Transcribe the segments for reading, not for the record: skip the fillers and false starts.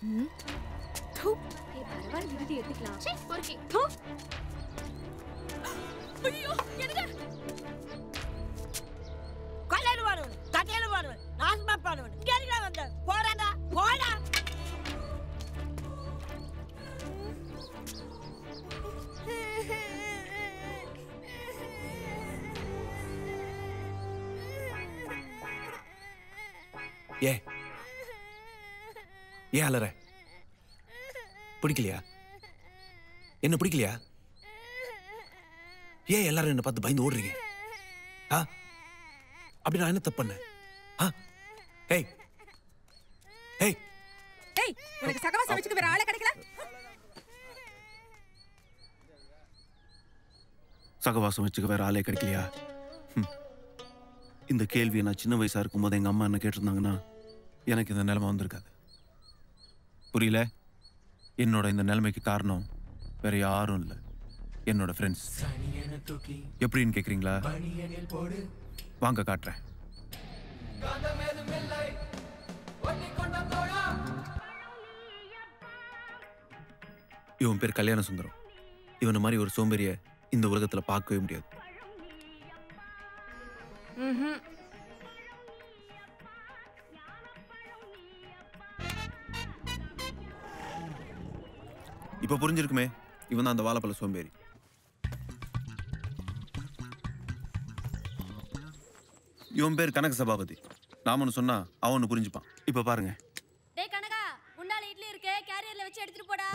தூ ஏய் பரவாயில்லை விடுதி எடுத்துக்கலாம் சே பொறுக்கி தூ ஐயோ என்னடா கல்யாண வாடுவன் கல்யாண வாடுவன் நாஸ்மா பாடுவன் கேளுடா வந்த போடா போடா ஏன் அலற? பிடிக்கலையா? என்ன பிடிக்கலையா? ஏன் எல்லாரும் என்ன பார்த்து பயந்து ஓடுறீங்க? அப்படி நான் என்ன தப்பு பண்ணேன்? ஏய் ஏய் ஏய் உனக்கு சகவாசம் வச்சுக்க வேற ஆளே கிடைக்கல? சகவாசம் வச்சுக்க வேற ஆளே கிடைக்கலையா? இந்த கேள்வியை நான் சின்ன வயசா இருக்கும்போது எங்க அம்மா என்ன கேட்டிருந்தாங்கன்னா எனக்கு இந்த நிலைமை வந்திருக்காது. புரியல? என்னோட இந்த நிலைமைக்கு காரணம் வேற யாரும் இல்லை, என்னோட ஃப்ரெண்ட்ஸ். எப்படின்னு கேக்குறீங்களா? வாங்க காட்டுறேன். இவன் பேர் கல்யாண சுந்தரம். இவனை மாதிரி ஒரு சோம்பேறிய இந்த உலகத்துல பார்க்கவே முடியாது. இப்ப புரிஞ்சிருக்குமே, இவன் தான் அந்த வாழைப்பழ சோம்பேறி. இவன் பேர் கனக சபாபதி. நாமன்னு சொன்னா அவனு புரிஞ்சுப்பான். இப்ப பாருங்க. டேய் கனகா, முன்னால இட்லி இருக்கு, கேரியர்ல வச்சு எடுத்துட்டு போடா.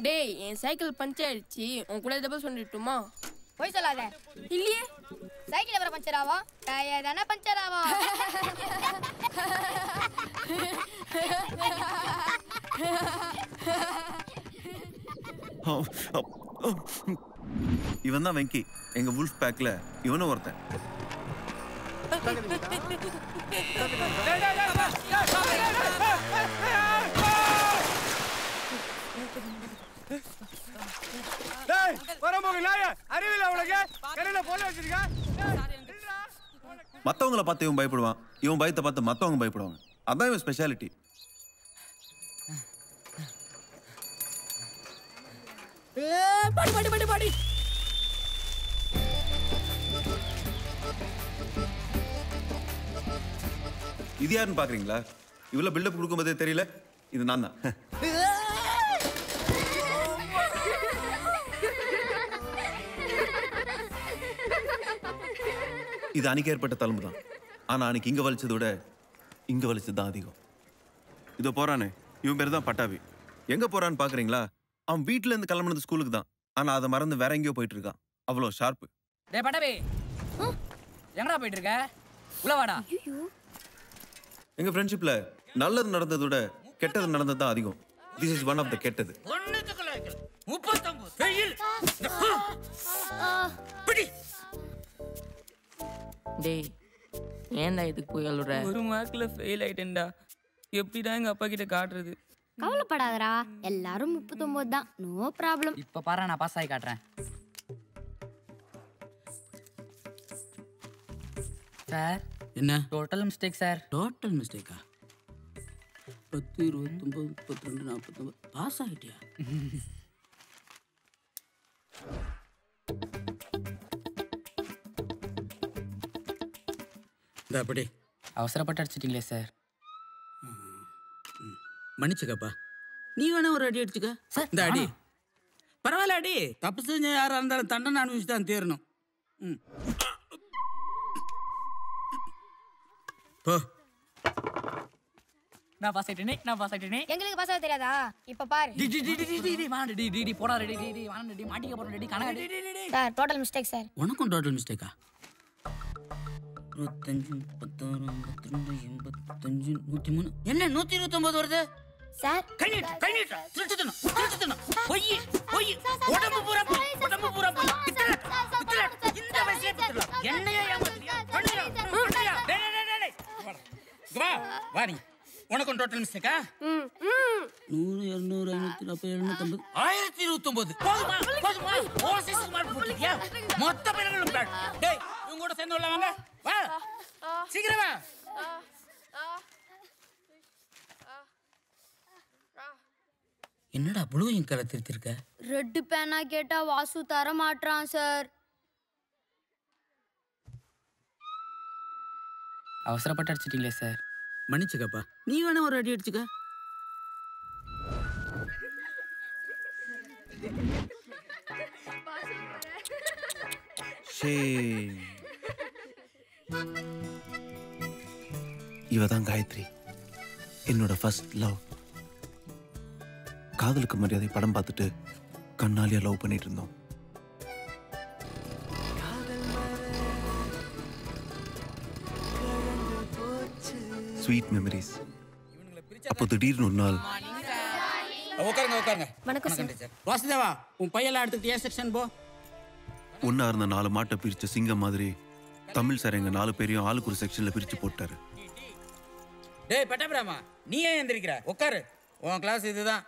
டேய், என் சைக்கிள் பஞ்சர் ஆயிடுச்சு. உன் கூட டபுள் சொல்லிட்டுமா? போய் சொல்லாத. இல்லையே, சைக்கிள் எவர பஞ்சர் ஆவா? டயர் தானே பஞ்சர் ஆவா? இவன் தான் வெங்கி. எங்க வுல்ஃப் பேக்ல இவனும் ஒருத்தன். மத்தவங்களை பார்த்து இவன் பயப்படுவான், இவன் பயத்தை பார்த்து மத்தவங்க பயப்படுவாங்க. அதான் இவன் ஸ்பெஷாலிட்டி. பாடி பாடி பாடி பாடி. இது யாருன்னு பாக்குறீங்களா? இவ்வளவு பில்டப் கொடுக்கும்போதே தெரியல, இது நான் தான். இது அன்னைக்கு ஏற்பட்ட தழும்பு தான். ஆனா அன்னைக்கு இங்க வலிச்சதை விட இங்க வலிச்சது தான் அதிகம். இதோ போறானே, இவன் பேர் தான் பட்டாபி. எங்க போறான்னு பாக்குறீங்களா? அவன் வீட்டுல இருந்து கிளம்புனது ஸ்கூலுக்கு தான். ஆனா அதை மறந்து வேற எங்கேயோ போயிட்டு இருக்கான். அவ்வளோ ஷார்ப்பு. டேய் பட்டாபி, எங்கடா போயிட்டு இருக்க? உள்ள வாடா. எங்க ஃப்ரெண்ட்ஷிப்ல நல்லது நடந்ததை விட கெட்டது நடந்தது தான் அதிகம். This is one of the கெட்டது. 39 வெயில். பிடி. டேய், ஏன்டா இதுக்கு போய் அழுற? ஒரு மார்க்ல ஃபெயில் ஆயிட்டேன்டா. எப்படிடா எங்க அப்பா கிட்ட காட்டுறது? கவலைப்படாதடா, எல்லாரும் 39 தான், நோ ப்ராப்ளம். இப்ப பாரு, நான் பாஸ் ஆகி காட்டுறேன். சார், என்ன டோட்டல் மிஸ்டேக் சார். டோட்டல் மிஸ்டேக்கா? 10, 29, 32, 49 பாஸ் ஆகிட்டியா? இந்த அப்படி அவசரப்பட்டு அடிச்சிட்டீங்களே சார். மன்னிச்சுக்கப்பா. நீ வேணா ஒரு அடி அடிச்சுக்க. இந்த அடி பரவாயில்ல, அடி. தப்பு செஞ்ச யாரா இருந்தாலும் தண்டனை அனுபவிச்சு தான் தீரணும். போ. நான் பாஸ் ஆயிட்டேனே, நான் பாஸ் ஆயிட்டேனே. எங்களுக்கு பாஸ் ஆக தெரியாதா? இப்ப பாரு. டி டி டி டி டி டி வாங்க டி டி டி போடா டி டி டி வாங்க டி மாட்டிக்க போறோம் டி கனகா டி. Sir, total mistake sir. உனக்கும் டோட்டல் மிஸ்டேக்கா? 25, 36, 52, 85, 103. என்ன 129 வருது சார்? கை நீட்டு திருட்டுத்தனம் பொய் பொய். உடம்பு பூரா போய் பித்தள இந்த வயசுல பித்தள என்னையா ஏமாத்துறியா? பண்ணுறியா? டேய் டேய் டேய் வா வா நீ உனக்கு டோட்டல் மிஸ்டேக்கா? 100 200 540 750 1029 போதுமா ஓசிஸ் மார்க் போட்டுக்கியா? மொத்த பேர்களும் பேட். டேய் இவங்க கூட சேர்ந்து உள்ள வாங்க. வா சீக்கிரம் வா. என்னடா ப்ளூ இங்க் கலர் திருத்திருக்க? ரெட் பேனா கேட்டா வாசு தர மாட்டான் சார். அவசரப்பட்டு அடிச்சிட்டீங்களே சார். மன்னிச்சுக்கப்பா. நீ வேணா ஒரு அடி அடிச்சுக்க. இவதான் காயத்ரி, என்னோட ஃபர்ஸ்ட் லவ். காதலுக்கு மரியாதை படம் பார்த்துட்டு கண்ணாலியா லவ் பண்ணிட்டு இருந்தோம். Sweet memories. அப்போ திடீர்னு ஒரு நாள். உட்காருங்க. வணக்கம் சார். வாசுதேவா, உன் பையெல்லாம் எடுத்துட்டு ஏ செக்ஷன் போ. ஒன்னா இருந்த 4 மாட்டை பிரிச்ச சிங்கம் மாதிரி தமிழ் சார் எங்க 4 பேரையும் ஆளுக்கு ஒரு செக்ஷன்ல பிரிச்சு போட்டாரு. டேய் பட்டாபிராமா, நீ ஏன் எந்திரிக்கிற? உட்காரு, உன் கிளாஸ் இதுதான்.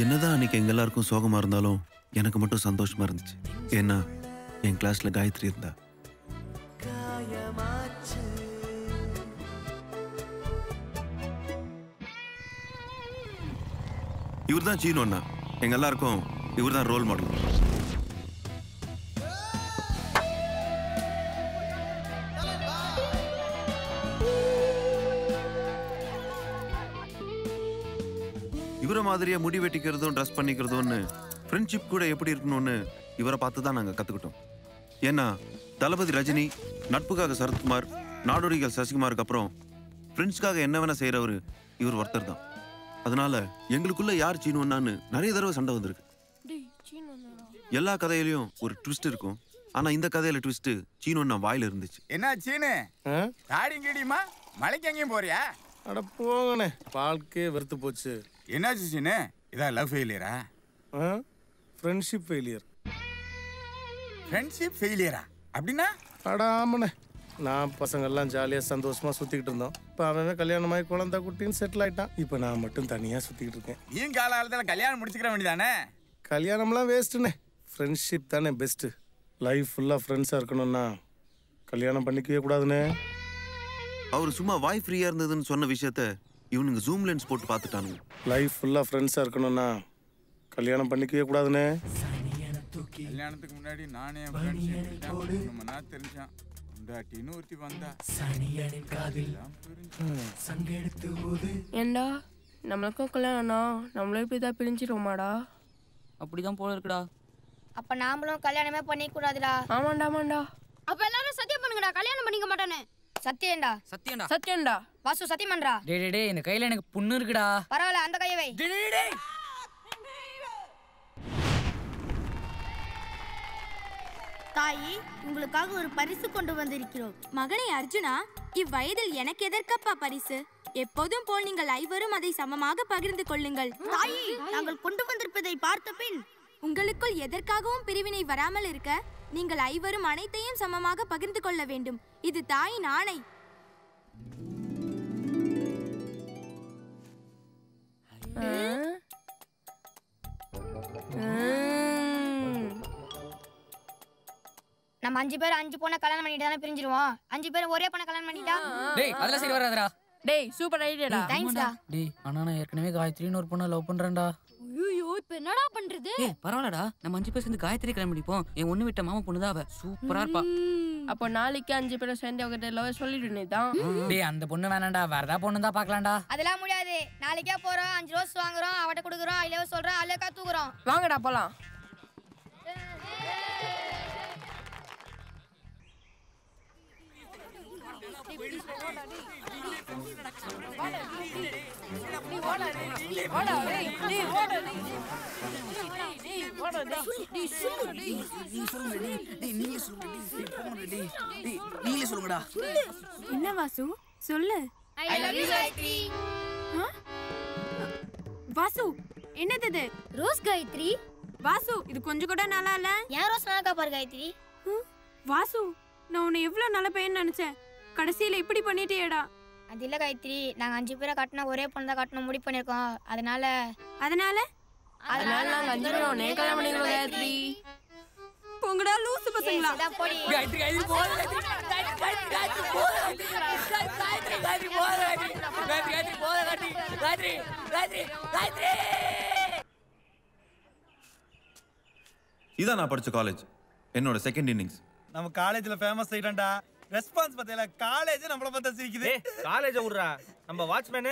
என்னதான் அன்னைக்கு எங்க எல்லாருக்கும் சோகமா இருந்தாலும் எனக்கு மட்டும் சந்தோஷமா இருந்துச்சு. ஏன்னா என் கிளாஸ்ல காயத்ரி இருந்தா. இவர் தான் சீனு அண்ணா. எங்க எல்லாருக்கும் இவர் தான் ரோல் மாடல். இவரை மாதிரியே முடி வெட்டிக்கிறதும் ட்ரெஸ் பண்ணிக்கிறதும்னு ஃப்ரெண்ட்ஷிப் கூட எப்படி இருக்கணும்னு இவரை பார்த்து தான் நாங்கள் கற்றுக்கிட்டோம். ஏன்னா தளபதி ரஜினி, நட்புக்காக சரத்குமார், நாடோடிகள் சசிகுமாருக்கு அப்புறம் ஃப்ரெண்ட்ஸ்க்காக என்ன வேணா செய்கிறவர் இவர் ஒருத்தர் தான். அதனால எங்களுக்குள்ள யார் சீனுவன்னான்னு நிறைய தடவை சண்டை வந்திருக்கு. எல்லா கதையிலையும் ஒரு ட்விஸ்ட் இருக்கும். ஆனா இந்த கதையில ட்விஸ்ட் சீனுவன்னா வாயில இருந்துச்சு. என்ன சீனு தாடி கீடிமா மலைக்கு எங்கேயும் போறியா? அட போங்கண்ணே, வாழ்க்கை வெறுத்து போச்சு. என்னாச்சு சீனு? இதா லவ் ஃபெயிலியரா? Friendship failure. ஃப்ரெண்ட்ஷிப் ஃபெயிலியரா அப்படின்னா? அட ஆமாண்ணே, நான் பசங்கள்லாம் ஜாலியாக சந்தோஷமாக சுற்றிக்கிட்டு இருந்தோம். இப்போ அவன் கல்யாணமாகி குழந்தை குட்டின்னு செட்டில் ஆகிட்டான். இப்போ நான் மட்டும் தனியாக சுற்றிக்கிட்டு இருக்கேன். நீயும் காலத்தில் கல்யாணம் முடிச்சுக்கிற வேண்டியதானே? கல்யாணம்லாம் வேஸ்ட்டுண்ணே, ஃப்ரெண்ட்ஷிப் தானே பெஸ்ட்டு. லைஃப் ஃபுல்லாக ஃப்ரெண்ட்ஸாக இருக்கணும்னா கல்யாணம் பண்ணிக்கவே கூடாதுண்ணே. அவர் சும்மா வாய் ஃப்ரீயாக இருந்ததுன்னு சொன்ன விஷயத்த இவனுங்க ஜூம் லென்ஸ் போட்டு பார்த்துட்டானுங்க. லைஃப் ஃபுல்லாக ஃப்ரெண்ட்ஸாக இருக்கணும்னா கல்யாணம் பண்ணிக்கவே கூடாதுண்ணே. கல்யாணத்துக்கு முன்னாடி நானே தெரிஞ்சான் ஒருத்தி வந்தா. ஏண்டா நம்மளுக்கும் கல்யாணம் நம்மளும் இப்படிதான் பிரிஞ்சிருவோமாடா? அப்படிதான் போல இருக்குடா. அப்ப நாமளும் கல்யாணமே பண்ணிக்க கூடாதுடா. ஆமாண்டா. அப்ப எல்லாரும் சத்தியம் பண்ணுங்கடா, கல்யாணம் பண்ணிக்க மாட்டானே. சத்தியம்டா. வாசு சத்தியம் பண்றா. டேய் இந்த கையில எனக்கு புண்ணு இருக்குடா. பரவாயில்ல, அந்த கையை வை. தாயி, உங்களுக்காக ஒரு பரிசு கொண்டு வந்திருக்கிறோம். மகனே அர்ஜுனா, இவ்வயதில் எனக்கு எதற்கப்பா பரிசு? எப்போதும் போல் நீங்கள் ஐவரும் அதை சமமாக பகிர்ந்து கொள்ளுங்கள். தாயி, நாங்கள் கொண்டு வந்திருப்பதை பார்த்த பின் உங்களுக்குள் எதற்காகவும் பிரிவினை வராமல் இருக்க நீங்கள் ஐவரும் அனைத்தையும் சமமாக பகிர்ந்து கொள்ள வேண்டும். இது தாயின் ஆணை. நம்ம 5 பேர் 5 பொண்ணை கல்யாணம் பண்ணிட்டு தானே பிரிஞ்சிருவோம். 5 பேர் ஒரே பொண்ணை கல்யாணம் பண்ணிட்டா? டேய் அதெல்லாம் சரி வராதுடா. டேய் சூப்பர் ஐடியாடா. தேங்க்ஸ்டா. டேய் ஆனா நான் ஏற்கனவே காயத்ரின்னு ஒரு பொண்ணை லவ் பண்றேன்டா. ஐயோ, இப்போ என்னடா பண்றது? ஏய் பரவாயில்லடா, நம்ம 5 பேர் சேர்ந்து காயத்ரி கல்யாணம் பண்ணிப்போம். என் ஒண்ணு விட்ட மாமா பொண்ணு தான் அவ. சூப்பரா இருப்பா. அப்போ நாளைக்கு 5 பேரும் சேர்ந்து அவகிட்ட லவ் சொல்லிட்டு தான். டேய் அந்த பொண்ணு வேணாம்டா, வேற ஏதாவது பொண்ணு தான் பார்க்கலாம்டா. அதெல்லாம் முடியாது. நாளைக்கே போறோம், 5 ரோஸ் வாங்குறோம், அவட்ட கொடுக்குறோம், ஐ லவ் சொல்றோம், அழகா தூக்குறோம். வாங்கடா போலாம். என்ன வாசு சொல்லு. வாசு என்னது இது? ரோஸ் காயத்ரி. வாசு இது கொஞ்சம் கூட நல்லா இல்ல. ஏன் ரோஸ் நல்லா பாரு காயத்ரி. வாசு, நான் உன்னை எவ்வளவு நல்ல பையன் நினைச்சேன், கடைசியில இப்படி பண்ணிட்டேடா. அது இல்லை காயத்ரி, நாங்கள் 5 பேரை காட்டினா ஒரே பொண்ணு தான் காட்டணும் முடிவு பண்ணியிருக்கோம். அதனால அதனால நாங்கள் 5 பேரும் உடனே கல்யாணம் பண்ணிக்கிறோம் காயத்ரி. போங்கடா லூசு பசங்களா. போடி. காயத்ரி காயத்ரி போற காயத்ரி போற காயத்ரி போற காயத்ரி போற காயத்ரி இதான் நான் படிச்ச காலேஜ். என்னோட செகண்ட் இன்னிங்ஸ். நம்ம காலேஜ்ல ஃபேமஸ் ஆயிட்டா. ரெஸ்பான்ஸ் பத்தியில காலேஜ் நம்மள பார்த்தா சிரிக்குது. காலேஜ் விடுறா. நம்ம வாட்ச்மேன்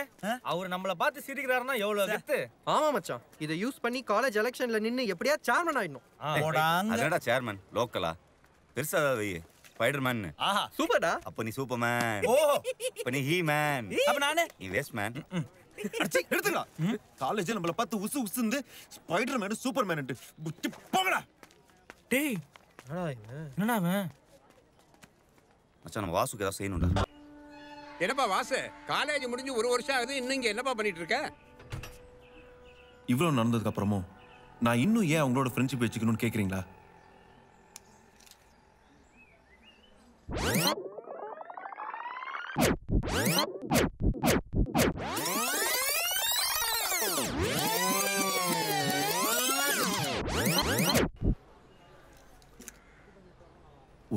அவர் நம்மள பார்த்து சிரிக்கிறாருன்னா எவ்வளவு கெத்து. ஆமா மச்சான், இதை யூஸ் பண்ணி காலேஜ் எலெக்ஷன்ல நின்னு எப்படியா சேர்மன் ஆயிடணும். அதடா சேர்மன் லோக்கலா பெருசா வை ஸ்பைடர்மேன். ஆஹா சூப்பர்டா. அப்ப நீ சூப்பர்மேன். ஓஹோ அப்ப நீ ஹீ மேன். அப்ப நானே நீ வேஸ்ட் மேன். அடிச்சி எடுத்துடா. காலேஜ் நம்மள பார்த்து உசு உசுந்து ஸ்பைடர்மேன் சூப்பர்மேன் புட்டி போங்கடா. டேய் என்னடா அவன்? மச்சான் நம்ம வாசுக்கு ஏதாவது செய்யணும்டா. என்னப்பா வாசு, காலேஜ் முடிஞ்சு 1 வருஷம் ஆகுது, இன்னும் இங்க என்னப்பா பண்ணிட்டு இருக்க? இவ்வளவு நடந்ததுக்கு அப்புறமும் நான் இன்னும் ஏன் அவங்களோட ஃப்ரெண்ட்ஷிப் வச்சுக்கணும்னு கேக்குறீங்களா?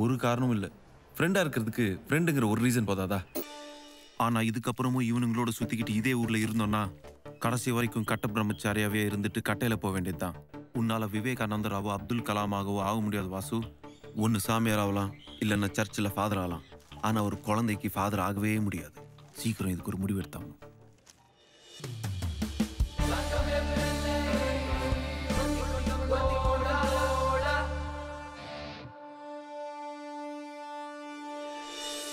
ஒரு காரணமும் இல்லை. ஃப்ரெண்டா இருக்கிறதுக்கு ஃப்ரெண்டுங்கிற ஒரு ரீசன் போதாதா? ஆனா இதுக்கப்புறமும் இவனுங்களோட சுத்திக்கிட்டு இதே ஊர்ல இருந்தோம்னா கடைசி வரைக்கும் கட்ட பிரம்மச்சாரியாவே இருந்துட்டு கட்டையில போக வேண்டியதுதான். உன்னால விவேகானந்தராவோ அப்துல் கலாமாகவோ ஆக முடியாது வாசு. ஒன்னு சாமியார் ஆகலாம், இல்லைன்னா சர்ச்சில் ஃபாதர் ஆகலாம். ஆனா ஒரு குழந்தைக்கு ஃபாதர் ஆகவே முடியாது. சீக்கிரம் இதுக்கு ஒரு முடிவு எடுத்தாங்க.